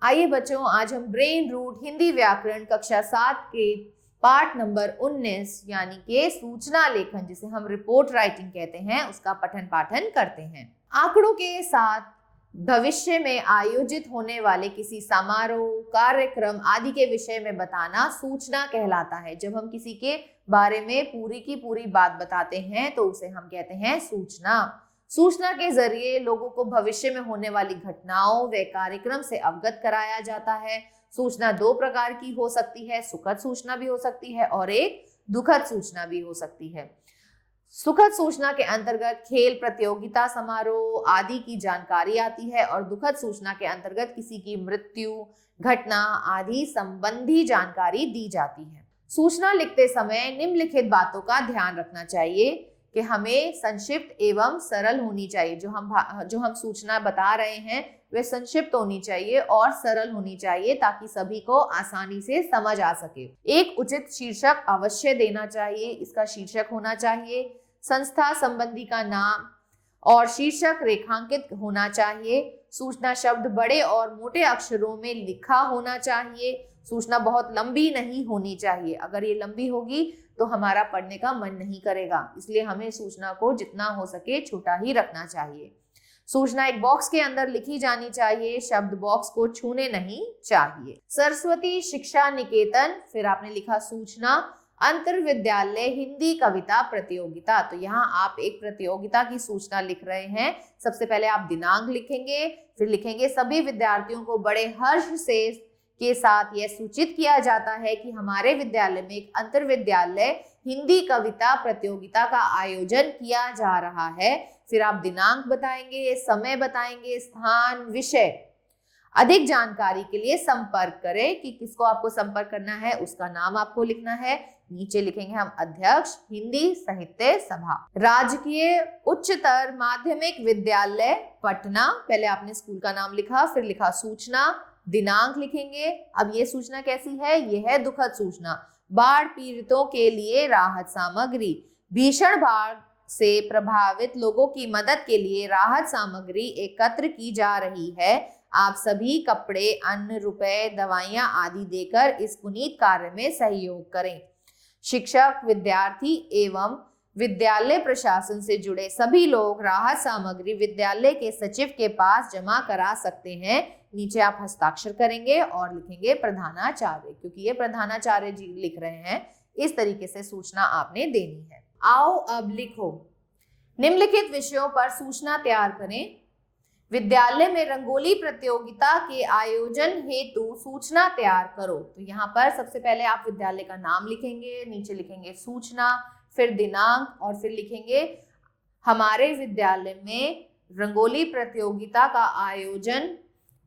आइए बच्चों, आज हम ब्रेन रूट हिंदी व्याकरण कक्षा 7 के पाठ नंबर 19 यानी कि सूचना लेखन, जिसे हम रिपोर्ट राइटिंग कहते हैं, उसका पठन पाठन करते हैं। आंकड़ों के साथ भविष्य में आयोजित होने वाले किसी समारोह, कार्यक्रम आदि के विषय में बताना सूचना कहलाता है। जब हम किसी के बारे में पूरी की पूरी बात बताते हैं तो उसे हम कहते हैं सूचना। सूचना के जरिए लोगों को भविष्य में होने वाली घटनाओं व कार्यक्रम से अवगत कराया जाता है। सूचना दो प्रकार की हो सकती है, सुखद सूचना भी हो सकती है और एक दुखद सूचना भी हो सकती है। सुखद सूचना के अंतर्गत खेल प्रतियोगिता, समारोह आदि की जानकारी आती है और दुखद सूचना के अंतर्गत किसी की मृत्यु, घटना आदि संबंधी जानकारी दी जाती है। सूचना लिखते समय निम्नलिखित बातों का ध्यान रखना चाहिए कि हमें संक्षिप्त एवं सरल होनी चाहिए। जो हम सूचना बता रहे हैं वे संक्षिप्त होनी चाहिए और सरल होनी चाहिए ताकि सभी को आसानी से समझ आ सके। एक उचित शीर्षक अवश्य देना चाहिए। इसका शीर्षक होना चाहिए संस्था संबंधी का नाम और शीर्षक रेखांकित होना चाहिए। सूचना शब्द बड़े और मोटे अक्षरों में लिखा होना चाहिए। सूचना बहुत लंबी नहीं होनी चाहिए। अगर ये लंबी होगी तो हमारा पढ़ने का मन नहीं करेगा, इसलिए हमें सूचना को जितना हो सके छोटा ही रखना चाहिए। सूचना एक बॉक्स के अंदर लिखी जानी चाहिए, शब्द बॉक्स को छूने नहीं चाहिए। सरस्वती शिक्षा निकेतन, फिर आपने लिखा सूचना, अंतर विद्यालय हिंदी कविता प्रतियोगिता। तो यहाँ आप एक प्रतियोगिता की सूचना लिख रहे हैं। सबसे पहले आप दिनांक लिखेंगे, फिर लिखेंगे सभी विद्यार्थियों को बड़े हर्ष से के साथ यह सूचित किया जाता है कि हमारे विद्यालय में एक अंतर विद्यालय हिंदी कविता प्रतियोगिता का आयोजन किया जा रहा है। फिर आप दिनांक बताएंगे, समय बताएंगे, स्थान, विषय। अधिक जानकारी के लिए संपर्क करें कि किसको आपको संपर्क करना है, उसका नाम आपको लिखना है। नीचे लिखेंगे हम अध्यक्ष हिंदी साहित्य सभा, राजकीय उच्चतर माध्यमिक विद्यालय पटना। पहले आपने स्कूल का नाम लिखा, फिर लिखा सूचना, दिनांक लिखेंगे। अब ये सूचना कैसी है? ये है दुखद सूचना। बाढ़ पीड़ितों के लिए राहत सामग्री, भीषण बाढ़ से प्रभावित लोगों की मदद के लिए राहत सामग्री एकत्र की जा रही है। आप सभी कपड़े, अन्न, रुपए, दवाइयां आदि देकर इस पुनीत कार्य में सहयोग करें। शिक्षक, विद्यार्थी एवं विद्यालय प्रशासन से जुड़े सभी लोग राहत सामग्री विद्यालय के सचिव के पास जमा करा सकते हैं। नीचे आप हस्ताक्षर करेंगे और लिखेंगे प्रधानाचार्य, क्योंकि ये प्रधानाचार्य जी लिख रहे हैं। इस तरीके से सूचना आपने देनी है। आओ अब लिखो। निम्नलिखित विषयों पर सूचना तैयार करें। विद्यालय में रंगोली प्रतियोगिता के आयोजन हेतु सूचना तैयार करो। तो यहाँ पर सबसे पहले आप विद्यालय का नाम लिखेंगे, नीचे लिखेंगे सूचना, फिर दिनांक और फिर लिखेंगे हमारे विद्यालय में रंगोली प्रतियोगिता का आयोजन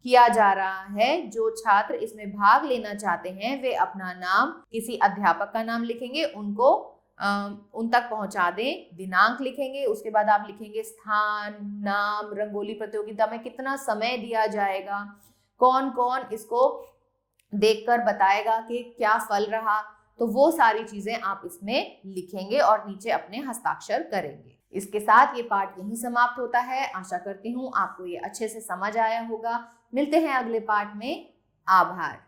किया जा रहा है। जो छात्र इसमें भाग लेना चाहते हैं वे अपना नाम, किसी अध्यापक का नाम लिखेंगे, उनको उन तक पहुंचा दें। दिनांक लिखेंगे, उसके बाद आप लिखेंगे स्थान, नाम, रंगोली प्रतियोगिता में कितना समय दिया जाएगा, कौन कौन इसको देखकर बताएगा कि क्या फल रहा। तो वो सारी चीजें आप इसमें लिखेंगे और नीचे अपने हस्ताक्षर करेंगे। इसके साथ ये पाठ यहीं समाप्त होता है। आशा करती हूँ आपको ये अच्छे से समझ आया होगा। मिलते हैं अगले पाठ में। आभार।